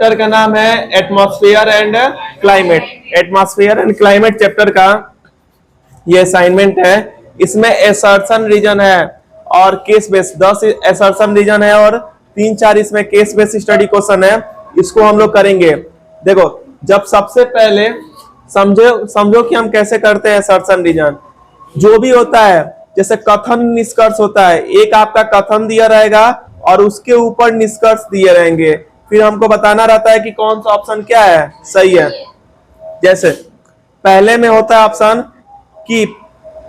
Chapter का नाम है atmosphere and climate. Atmosphere and climate chapter का ये असाइनमेंट है। इसमें एसर्शन रीजन है और केस बेस 10 एसर्शन रीजन है और 3-4 इसमें केस बेस स्टडी क्वेश्चन है। इसको हम लोग करेंगे। देखो, जब सबसे पहले समझो कि हम कैसे करते हैं एसर्शन रीजन। जो भी होता है, जैसे कथन निष्कर्ष होता है, एक आपका कथन दिया रहेगा और उसके ऊपर निष्कर्ष दिए रहेंगे, फिर हमको बताना रहता है कि कौन सा ऑप्शन क्या है, सही है। जैसे पहले में होता है ऑप्शन कि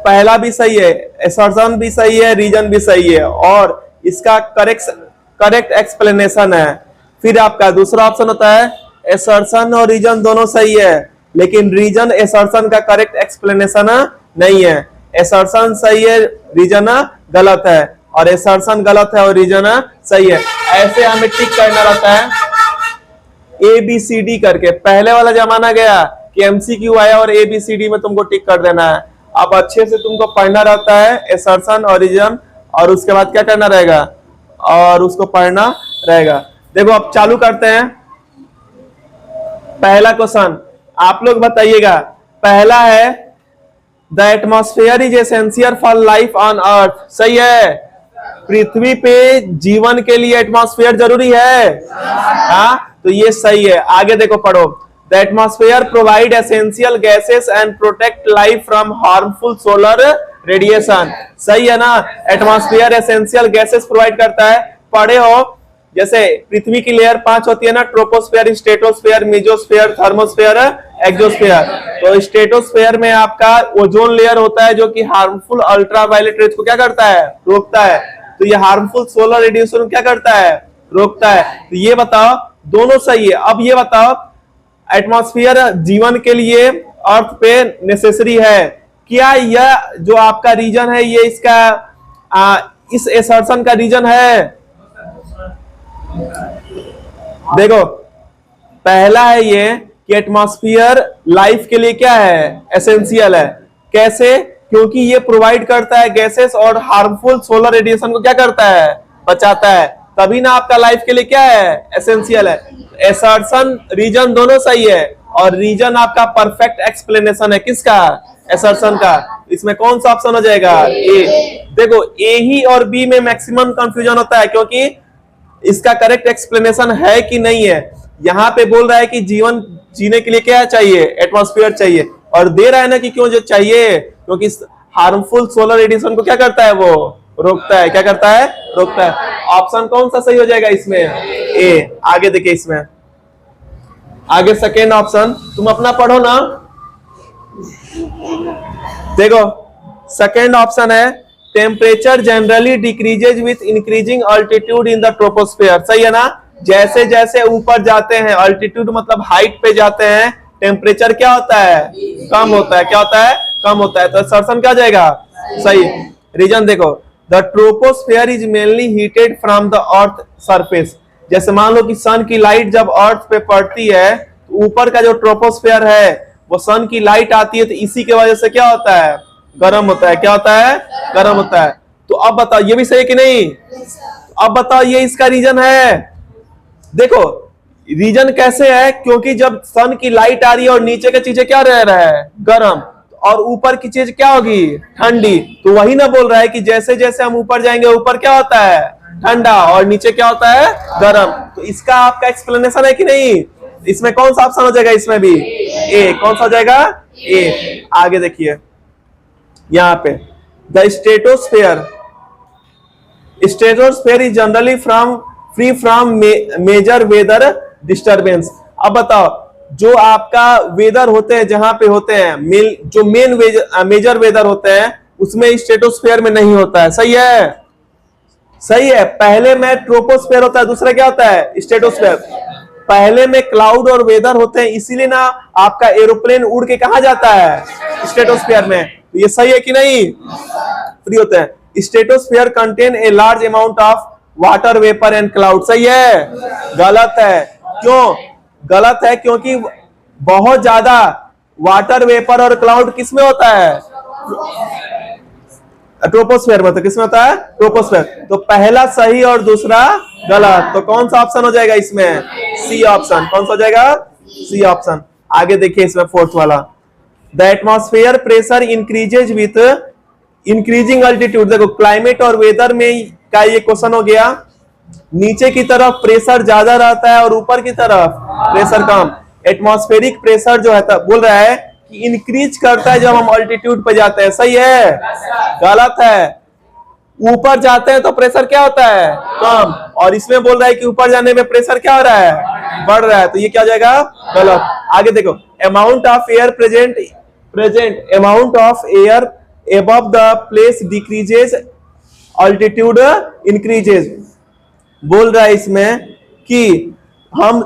पहला भी सही है, एसर्शन भी सही है, रीजन भी सही है और इसका करेक्ट एक्सप्लेनेशन है। फिर आपका दूसरा ऑप्शन होता है एसर्शन और रीजन दोनों सही है, लेकिन रीजन एसर्शन का करेक्ट एक्सप्लेनेशन नहीं है। एसर्शन सही है, रीजन गलत है, और एसर्शन गलत है और रीजन सही है। ऐसे हमें टिक करना रहता है ABCD करके। पहले वाला जमाना गया कि MCQ आया और ABCD में तुमको टिक कर देना है। अब अच्छे से तुमको पढ़ना रहता है एसर्शन और रीजन, और उसके बाद क्या करना रहेगा, और उसको पढ़ना रहेगा। देखो, अब चालू करते हैं। पहला क्वेश्चन आप लोग बताइएगा। पहला है the atmosphere is essential for life on earth. सही है, पृथ्वी पे जीवन के लिए एटमॉस्फेयर जरूरी है। हाँ, तो ये सही है। आगे देखो, पढ़ो। The atmosphere provide essential gases and protect life from harmful solar radiation. सही है ना, एटमॉस्फेयर एसेंशियल गैसेस प्रोवाइड करता है। पढ़े हो, जैसे पृथ्वी की लेयर 5 होती है ना, troposphere, stratosphere, mesosphere, thermosphere, exosphere. तो स्ट्रेटोस्फेयर में आपका ओजोन लेयर होता है जो कि हार्मफुल अल्ट्रावायलेट रेज को क्या करता है, रोकता है। तो ये हार्मफुल सोलर रेडिएशन क्या करता है, रोकता है। तो ये बताओ, दोनों सही है। अब ये बताओ, एटमॉस्फेयर जीवन के लिए अर्थ पे नेसेसरी है, क्या यह जो आपका रीजन है ये इसका इस एसर्शन का रीजन है? देखो, पहला है ये कि एटमॉस्फेयर लाइफ के लिए क्या है, एसेंशियल है। कैसे? क्योंकि ये प्रोवाइड करता है गैसेस और हार्मफुल सोलर रेडिएशन को क्या करता है, बचाता है। तभी ना आपका लाइफ के लिए क्या है, एसेंशियल है। एसर्शन रीजन दोनों सही है, और रीजन आपका परफेक्ट एक्सप्लेनेशन है किसका, एसर्शन का। इसमें कौन सा ऑप्शन हो जाएगा, ए। देखो, ए ही और बी में मैक्सिमम कंफ्यूजन होता है, क्योंकि इसका करेक्ट एक्सप्लेनेशन है कि नहीं है। यहां पे बोल रहा है कि जीवन जीने के लिए क्या चाहिए, एटमॉस्फेयर चाहिए, और दे रहा है ना कि क्यों जो चाहिए, क्योंकि हार्मफुल सोलर रेडिएशन को क्या करता है, वो रोकता है। क्या करता है, रोकता है। ऑप्शन कौन सा सही हो जाएगा इसमें, ए। आगे देखिए, इसमें आगे सेकेंड ऑप्शन, तुम अपना पढ़ो ना। देखो, सेकेंड ऑप्शन है temperature generally decreases with increasing altitude in the troposphere. सही है ना, जैसे जैसे ऊपर जाते हैं, अल्टीट्यूड मतलब हाइट पे जाते हैं, टेम्परेचर क्या होता है, कम होता है। क्या होता है, कम होता है। तो एसर्शन क्या जाएगा, सही। रीजन देखो, the troposphere is mainly heated from the earth surface. जैसे मान लो कि सन की लाइट जब अर्थ पे पड़ती है, तो ऊपर का जो ट्रोपोस्फेयर है वो सन की लाइट आती है, तो इसी के वजह से क्या होता है, गर्म होता है। क्या होता है, गर्म होता है। तो अब बताओ, ये भी सही है कि नहीं? अब बताओ, ये इसका रीजन है। देखो, रीजन कैसे है, क्योंकि जब सन की लाइट आ रही है और नीचे की चीजें क्या रह रहा है, गर्म, और ऊपर की चीज क्या होगी, ठंडी। तो वही ना बोल रहा है कि जैसे जैसे हम ऊपर जाएंगे, ऊपर क्या होता है, ठंडा, और नीचे क्या होता है, गर्म। तो इसका आपका एक्सप्लेनेशन है कि नहीं? इसमें कौन सा ऑप्शन हो जाएगा, इसमें भी ए। कौन सा हो जाएगा, ए। आगे देखिए, यहां पे the stratosphere is generally free from major weather disturbance. अब बताओ, जो आपका वेदर होते हैं, जहां पे होते हैं जो मेजर वेदर होते हैं, उसमें स्ट्रेटोस्फेयर में नहीं होता है। सही है, सही है। पहले में ट्रोपोस्फेयर होता है, दूसरा क्या होता है, स्ट्रेटोस्फेयर। पहले में क्लाउड और वेदर होते हैं, इसीलिए ना आपका एरोप्लेन उड़ के कहां जाता है, स्ट्रेटोस्फेयर में। तो ये सही है कि नहीं, फ्री होते हैं। Stratosphere contain a large amount of water vapour and cloud. सही है, गलत है। क्यों गलत है? क्योंकि बहुत ज्यादा वाटर वेपर और क्लाउड किसमें होता है, ट्रोपोस्फेयर में, तो किसमें होता है? ट्रोपोस्फेयर। तो पहला सही और दूसरा गलत, तो कौन सा ऑप्शन हो जाएगा इसमें? C option. कौन सा हो जाएगा? C option. आगे देखिए इसमें फोर्थ वाला, the atmosphere pressure increases with increasing altitude. देखो क्लाइमेट और वेदर में का ये क्वेश्चन हो गया, नीचे की तरफ प्रेशर ज्यादा रहता है और ऊपर की तरफ प्रेशर कम। एटमॉस्फेरिक प्रेशर जो है बोल रहा है कि इंक्रीज करता है जब हम अल्टीट्यूड पे जाते हैं। सही है? गलत है। ऊपर जाते हैं तो प्रेशर क्या होता है? कम। और इसमें बोल रहा है कि ऊपर जाने में प्रेशर क्या हो रहा है? बढ़ रहा है। तो ये क्या हो जाएगा? गलत। आगे देखो, amount of air present amount of air above the place decreases altitude increases। बोल रहा है इसमें कि हम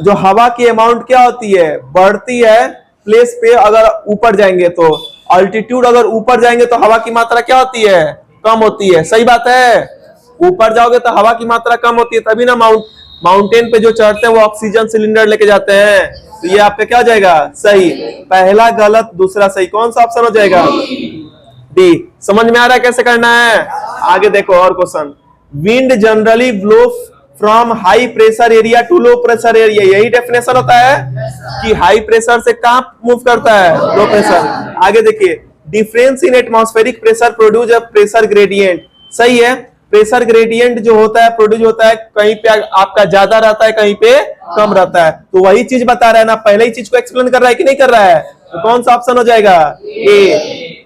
जो हवा की अमाउंट क्या होती है? बढ़ती है प्लेस पे अगर ऊपर जाएंगे तो, अल्टीट्यूड अगर ऊपर जाएंगे तो हवा की मात्रा क्या होती है? कम होती है। सही बात है? ऊपर जाओगे तो हवा की मात्रा कम होती है, तभी ना माउंटेन पे जो चढ़ते हैं वो ऑक्सीजन सिलेंडर लेके जाते हैं। तो ये आपका क्या हो जाएगा? सही। पहला गलत, दूसरा सही। कौन सा ऑप्शन हो जाएगा? डी। समझ में आ रहा है कैसे करना है? आगे देखो और question, wind generally blow from high pressure area to low pressure area. यही डेफिनेशन होता है कि हाई प्रेशर से कहां मूव करता है? Low pressure. आगे देखिए, difference in atmospheric pressure produce a pressure gradient. सही है? प्रेशर ग्रेडियंट जो होता है प्रोड्यूस होता है, कहीं पे आपका ज्यादा रहता है, कहीं पे कम रहता है। तो वही चीज बता रहा है ना, पहले ही चीज को एक्सप्लेन कर रहा है कि नहीं कर रहा है? तो कौन सा ऑप्शन हो जाएगा? ए,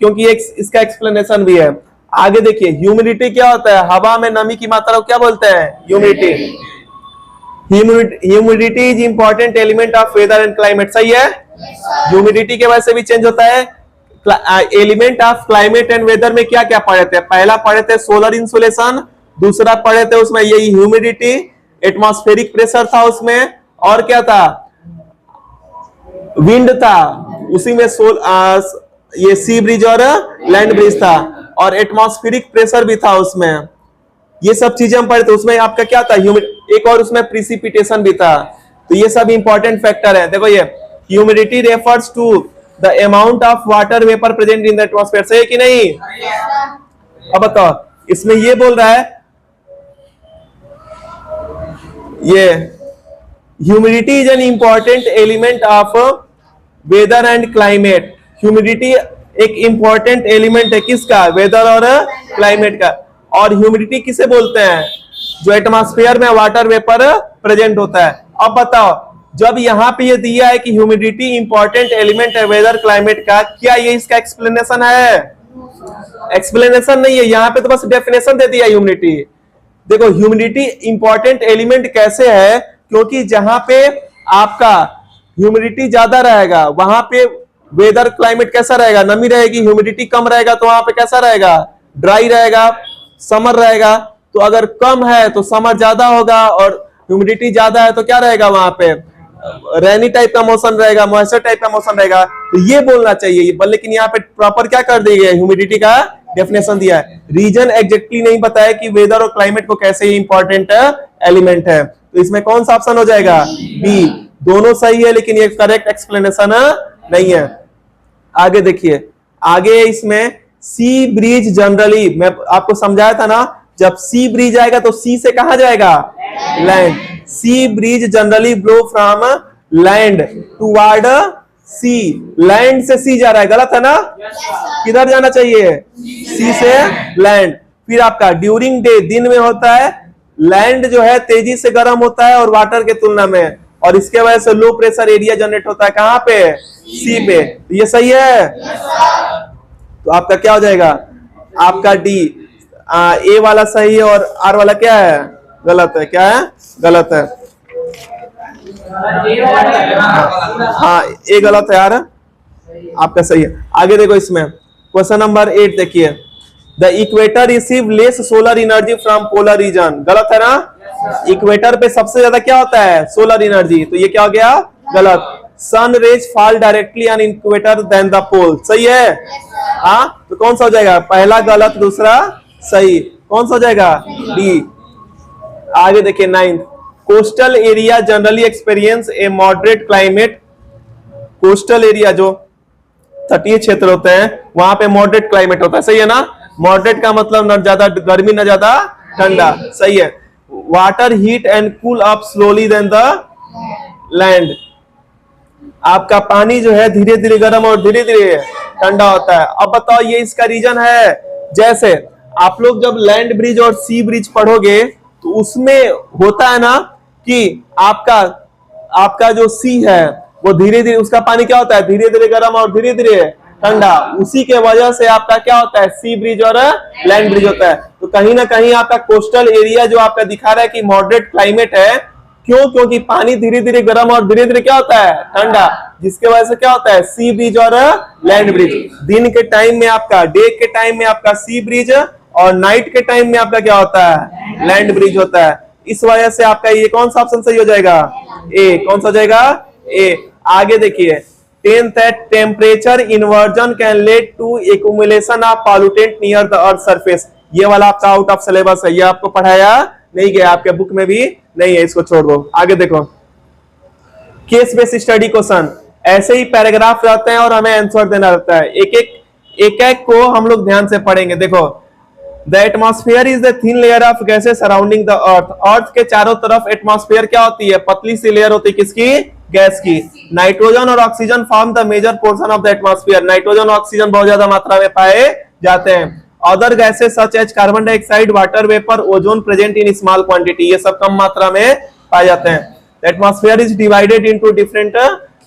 क्योंकि इसका एक्सप्लेनेशन भी है। आगे देखिए, ह्यूमिडिटी क्या होता है? हवा में नमी की मात्रा को क्या बोलते हैं? Humidity. Humidity is important element of weather and climate. सही है? ह्यूमिडिटी के वजह से भी चेंज होता है। Element of climate and weather में क्या क्या पढ़े थे? पहला पढ़े थे सोलर इंसुलेशन, दूसरा पढ़े थे उसमें यही ह्यूमिडिटी, एटमॉस्फेरिक प्रेशर था उसमें, और क्या था? विंड था, उसी में ये सी ब्रिज और लैंड ब्रिज था, और एटमॉस्फेरिक प्रेशर भी था उसमें। ये सब चीजें हम पढ़े थे। उसमें आपका क्या था? एक और उसमें प्रिसिपिटेशन भी था। तो ये सब इंपॉर्टेंट फैक्टर है। देखो, ये humidity refers to the amount of water vapour present in the atmosphere. सही है कि नहीं? अब बताओ, इसमें ये बोल रहा है, ये humidity is an important element of weather and climate. Humidity एक इंपॉर्टेंट एलिमेंट है किसका? वेदर और क्लाइमेट का। और ह्यूमिडिटी किसे बोलते हैं? जो एटमॉस्फेयर में वाटर वेपर प्रेजेंट होता है। अब बताओ, जब यहां पे ये दिया है कि ह्यूमिडिटी इंपॉर्टेंट एलिमेंट है वेदर क्लाइमेट का, क्या ये इसका एक्सप्लेनेशन है? एक्सप्लेनेशन नहीं है, यहां पे तो बस डेफिनेशन दे दिया ह्यूमिडिटी। देखो, ह्यूमिडिटी इंपॉर्टेंट एलिमेंट कैसे है? क्योंकि जहां पे आपका ह्यूमिडिटी ज्यादा रहेगा वहां पे वेदर क्लाइमेट कैसा रहेगा? नमी रहेगी। ह्यूमिडिटी कम रहेगा तो वहां पे कैसा रहेगा? ड्राई रहेगा, समर रहेगा। तो अगर कम है तो समर ज्यादा होगा, और ह्यूमिडिटी ज्यादा है तो क्या रहेगा? वहां पे रेनी टाइप का मौसम रहेगा, मॉइस्चर टाइप का मौसम रहेगा। तो ये बोलना चाहिए, लेकिन यहाँ पे प्रॉपर क्या कर दी गई? ह्यूमिडिटी का डेफिनेशन दिया है। रीजन एग्जैक्टली नहीं बताया कि वेदर और क्लाइमेट को कैसे इंपॉर्टेंट एलिमेंट है। तो इसमें कौन सा ऑप्शन हो जाएगा? बी। दोनों सही है, लेकिन ये करेक्ट एक्सप्लेनेशन नहीं है। आगे देखिए, आगे इसमें सी ब्रिज जनरली, मैं आपको समझाया था ना, जब सी ब्रिज आएगा तो सी से कहा जाएगा? Land. Sea breeze generally blow from land toward sea. Land से सी जा रहा है, गलत है ना? किधर जाना चाहिए? सी से लैंड। फिर आपका ड्यूरिंग डे, दिन में होता है, लैंड जो है तेजी से गर्म होता है और वाटर के तुलना में, और इसके वजह से लो प्रेशर एरिया जनरेट होता है। कहां पे? सी पे। ये सही है? तो आपका क्या हो जाएगा? आपका डी। ए वाला सही है और आर वाला क्या है? गलत है। क्या है? गलत है। हाँ, ए गलत है यार, आपका सही है। आगे देखो, इसमें क्वेश्चन नंबर 8 देखिए, the equator receive less solar energy from polar region. गलत है ना? इक्वेटर पे सबसे ज्यादा क्या होता है? Solar energy. तो ये क्या हो गया? गलत। Sun rays fall directly on equator then the pole. सही है? हाँ, तो कौन सा हो जाएगा? पहला गलत, दूसरा सही। कौन सा हो जाएगा? डी। आगे देखिए 9th, coastal area generally experience a moderate climate. Coastal area जो तटीय क्षेत्र होते हैं वहां पे मॉडरेट क्लाइमेट होता है। सही है ना? मॉडरेट का मतलब न ज्यादा गर्मी न ज्यादा ठंडा, सही है। Water heat and cool up slowly than the land, आपका पानी जो है धीरे धीरे गर्म और धीरे धीरे ठंडा होता है। अब बताओ ये इसका रीजन है, जैसे आप लोग जब लैंड ब्रिज और सी ब्रिज पढ़ोगे तो उसमें होता है ना कि आपका जो सी है वो धीरे धीरे उसका पानी क्या होता है, धीरे धीरे गर्म और धीरे धीरे ठंडा। उसी के वजह से आपका क्या होता है, सी ब्रिज और लैंड ब्रिज होता है। तो कहीं ना कहीं आपका कोस्टल एरिया जो आपका दिखा रहा है कि मॉडरेट क्लाइमेट है, क्यों? क्योंकि पानी धीरे धीरे गर्म और धीरे धीरे क्या होता है, ठंडा, जिसके वजह से क्या होता है, सी ब्रिज और लैंड ब्रिज। दिन के टाइम में आपका, डे के टाइम में आपका सी ब्रिज और नाइट के टाइम में आपका क्या होता है, लैंड ब्रिज होता है। इस वजह से आपका ये कौन सा ऑप्शन सही हो जाएगा, ए। कौन सा हो जाएगा, ए। आगे देखिए, 10th है, temperature inversion can lead to accumulation of pollutant near the earth surface. ये वाला आपका आउट ऑफ सिलेबस है, ये आपको पढ़ाया नहीं गया, आपके बुक में भी नहीं है, इसको छोड़ दो। आगे देखो, केस बेस्ड स्टडी क्वेश्चन, ऐसे ही पैराग्राफ रहते हैं और हमें आंसर देना रहता है। एक एक को हम लोग ध्यान से पढ़ेंगे। देखो, the atmosphere is the thin layer of gases surrounding the earth. Earth के चारों तरफ एटमॉस्फेयर क्या होती है, पतली सी लेयर होती है, किसकी, गैस की। नाइट्रोजन और oxygen form the major portion of the atmosphere. Nitrogen और ऑक्सीजन बहुत ज्यादा मात्रा में पाए जाते हैं। Other gases such as carbon dioxide, water vapour, ozone present in small quantity, ये सब कम मात्रा में पाए जाते हैं। Atmosphere is divided into different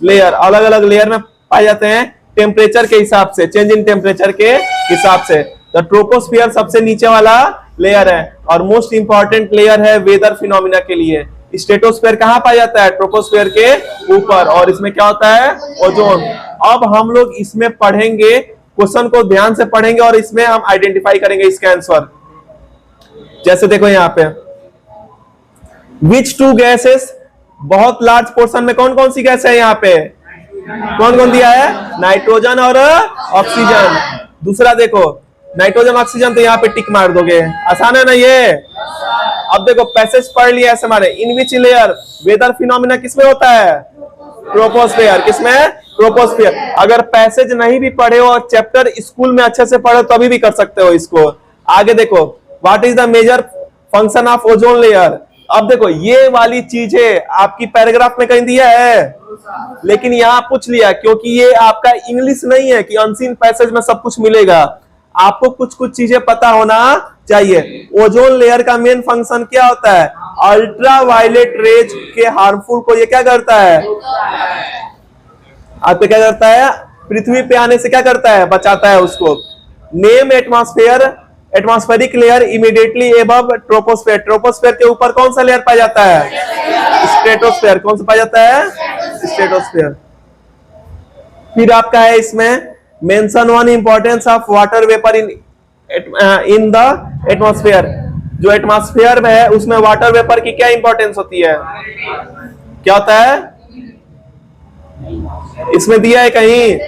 layer, अलग अलग लेयर में पाए जाते हैं टेम्परेचर के हिसाब से, चेंज इन टेम्परेचर के हिसाब से। द ट्रोपोस्फियर सबसे नीचे वाला लेयर है और मोस्ट इंपॉर्टेंट लेयर है वेदर फिनोमिना के लिए। स्ट्रेटोस्फीयर कहां पाया जाता है, ट्रोपोस्फियर के ऊपर, और इसमें क्या होता है, ओजोन। अब हम लोग इसमें पढ़ेंगे, क्वेश्चन को ध्यान से पढ़ेंगे और इसमें हम आइडेंटिफाई करेंगे इसका आंसर। जैसे देखो यहाँ पे, विच टू गैसेस, बहुत लार्ज पोर्शन में कौन कौन सी गैस है यहाँ पे, कौन कौन दिया है, नाइट्रोजन और ऑक्सीजन। दूसरा देखो, नाइट्रोजन ऑक्सीजन, तो यहाँ पे टिक मार दोगे, आसान है ना ये। अब देखो पैसेज पढ़ लिया ऐसे हमारे, इन विच लेयर वेदर फिनोमिना किसमें होता है, ट्रोपोस्फियर, किसमें, ट्रोपोस्फियर। अगर पैसेज नहीं भी पढ़े हो और चैप्टर स्कूल में अच्छे से पढ़े तो अभी भी कर सकते हो इसको। आगे देखो, what is the major function of ozone layer. अब देखो ये वाली चीजें आपकी पैराग्राफ में कहीं दिया है, लेकिन यहाँ पूछ लिया, क्योंकि ये आपका इंग्लिश नहीं है कि अनसीन पैसेज में सब कुछ मिलेगा, आपको कुछ कुछ चीजें पता होना चाहिए। ओजोन लेयर का मेन फंक्शन क्या होता है, अल्ट्रा वायलेट रेज के हार्मफुल को ये क्या करता है, आपको क्या करता है, पृथ्वी पे आने से क्या करता है, बचाता है उसको। Name atmosphere, atmospheric layer immediately above troposphere. Troposphere के ऊपर कौन सा लेयर पाया जाता है, स्ट्रेटोस्फेयर। कौन सा पाया जाता है, स्ट्रेटोस्फेयर। फिर आपका है इसमें, mention one importance of water vapour in the atmosphere. जो एटमॉस्फेयर में है उसमें वाटर वेपर की क्या इंपॉर्टेंस होती है, क्या होता है, इसमें दिया है कहीं,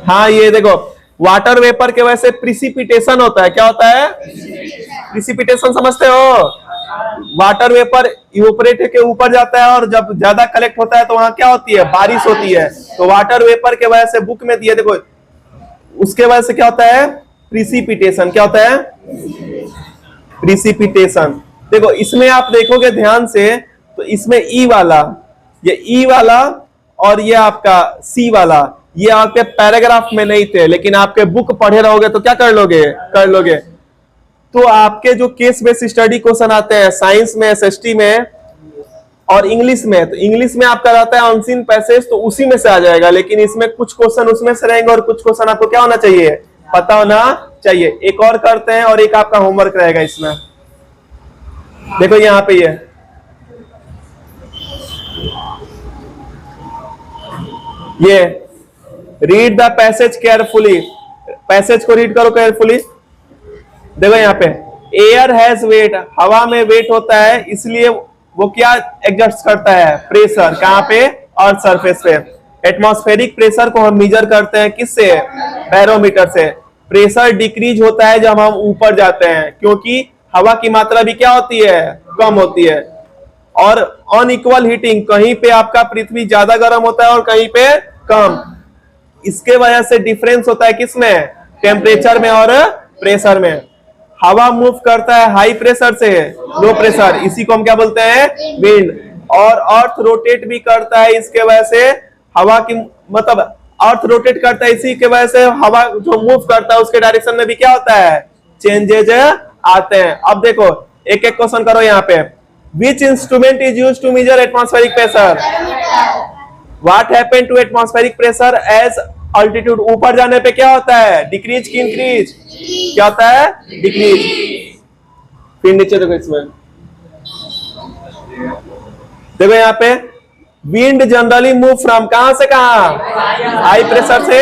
हाँ ये देखो, वाटर वेपर के वजह से प्रिसिपिटेशन होता है। क्या होता है, प्रिसिपिटेशन, समझते हो, वाटर वेपर इवेपोरेट के ऊपर जाता है और जब ज्यादा कलेक्ट होता है तो वहां क्या होती है, बारिश होती है। तो वाटर वेपर के वजह से बुक में दिया, देखो उसके वजह से क्या होता है, प्रिसिपिटेशन। क्या होता है, प्रिसिपिटेशन। देखो इसमें आप देखोगे ध्यान से तो इसमें ई वाला, ये ई वाला और ये आपका सी वाला, ये आपके पैराग्राफ में नहीं थे, लेकिन आपके बुक पढ़े रहोगे तो क्या कर लोगे, कर लोगे। तो आपके जो केस बेस्ड स्टडी क्वेश्चन आते हैं साइंस में, एसएसटी में और इंग्लिश में, तो इंग्लिश में आपका रहता है अनसीन पैसेज, तो उसी में से आ जाएगा, लेकिन इसमें कुछ क्वेश्चन उसमें से रहेंगे और कुछ क्वेश्चन आपको क्या होना चाहिए, पता होना चाहिए। एक और करते हैं और एक आपका होमवर्क रहेगा इसमें। देखो यहाँ पे ये read the passage carefully, passage को रीड करो केयरफुली। देखो यहाँ पे, एयर हैज वेट, हवा में वेट होता है, इसलिए वो क्या एडजस्ट करता है, प्रेशर। कहां पे, अर्थ सरफेस पे। एटमॉस्फेरिक प्रेशर को हम मेजर करते हैं किससे, बैरोमीटर से। प्रेशर डिक्रीज होता है जब हम ऊपर जाते हैं, क्योंकि हवा की मात्रा भी क्या होती है, कम होती है। और अनइक्वल हीटिंग, कहीं पे आपका पृथ्वी ज्यादा गर्म होता है और कहीं पे कम, इसके वजह से डिफरेंस होता है किसमें, टेम्परेचर में और प्रेशर में। हवा मूव करता है हाई प्रेशर से लो प्रेशर, इसी को हम क्या बोलते हैं, विंड। और अर्थ रोटेट भी करता है, इसके वजह से हवा की मतलब अर्थ रोटेट करता है, इसी के वजह से हवा जो मूव करता है उसके डायरेक्शन में भी क्या होता है, चेंजेज आते हैं। अब देखो एक एक क्वेश्चन करो यहाँ पे। Which instrument is used to measure atmospheric pressure? What happened to atmospheric pressure as altitude? ऊपर जाने पे क्या होता है, डिक्रीज की इंक्रीज? क्या होता है, डिक्रीज। फिर नीचे देखो, इसमें देखो यहाँ पे विंड जनरली मूव फ्रॉम कहां से कहां, हाई प्रेशर से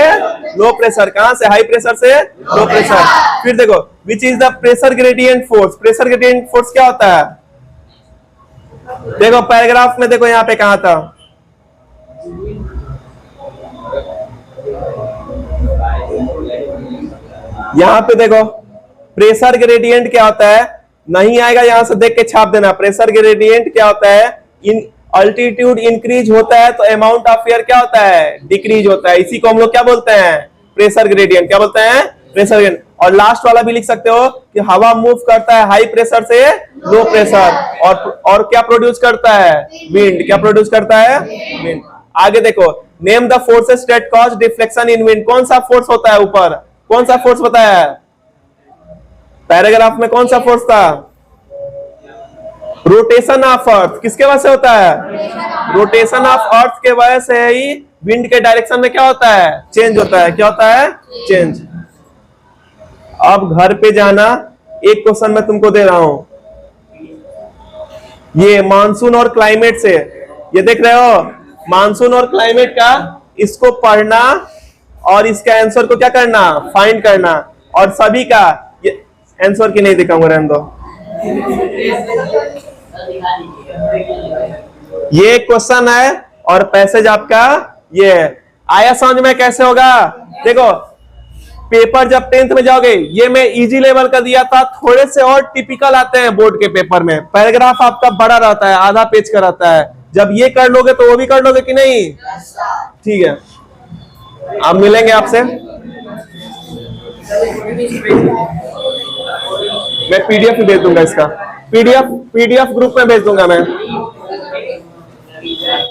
लो प्रेशर। कहां से, हाई प्रेशर से लो प्रेशर। फिर देखो which is the pressure gradient force? Pressure gradient force क्या होता है, देखो पैराग्राफ में देखो यहाँ पे कहा था, यहां पे देखो प्रेशर ग्रेडियंट क्या होता है, नहीं आएगा यहां से देख के छाप देना। प्रेशर ग्रेडियंट क्या होता है, इन अल्टीट्यूड इंक्रीज होता है तो अमाउंट ऑफ एयर क्या होता है, डिक्रीज होता है। इसी को हम लोग क्या बोलते हैं, प्रेशर ग्रेडियंट। क्या बोलते हैं, प्रेशर ग्रेडियंट। और लास्ट वाला भी लिख सकते हो कि हवा मूव करता है हाई प्रेशर से लो प्रेशर, और क्या प्रोड्यूस करता है, विंड। क्या प्रोड्यूस करता है, विंड। आगे देखो, name the forces that cause deflection in wind. कौन सा फोर्स होता है ऊपर, कौन सा फोर्स बताया है पैराग्राफ में, कौन सा फोर्स था, रोटेशन ऑफ अर्थ। किसके वजह से होता है, रोटेशन ऑफ अर्थ के वजह से ही विंड के डायरेक्शन में क्या होता है, चेंज होता है। क्या होता है, चेंज। अब घर पे जाना, एक क्वेश्चन मैं तुमको दे रहा हूं, ये मानसून और क्लाइमेट से, ये देख रहे हो मानसून और क्लाइमेट का, इसको पढ़ना और इसका आंसर को क्या करना, फाइंड करना। और सभी का ये आंसर की नहीं दिखाऊंगा, रहने दो। ये क्वेश्चन है और पैसेज आपका ये आया समझ में कैसे होगा। देखो पेपर जब 10th में जाओगे, ये मैं इजी लेवल का दिया था, थोड़े से और टिपिकल आते हैं बोर्ड के पेपर में। पैराग्राफ आपका बड़ा रहता है, आधा पेज का रहता है। जब ये कर लोगे तो वो भी कर लोगे कि नहीं, ठीक है। अब मिलेंगे आपसे, मैं पीडीएफ भेज दूंगा इसका, पीडीएफ ग्रुप में भेज दूंगा मैं।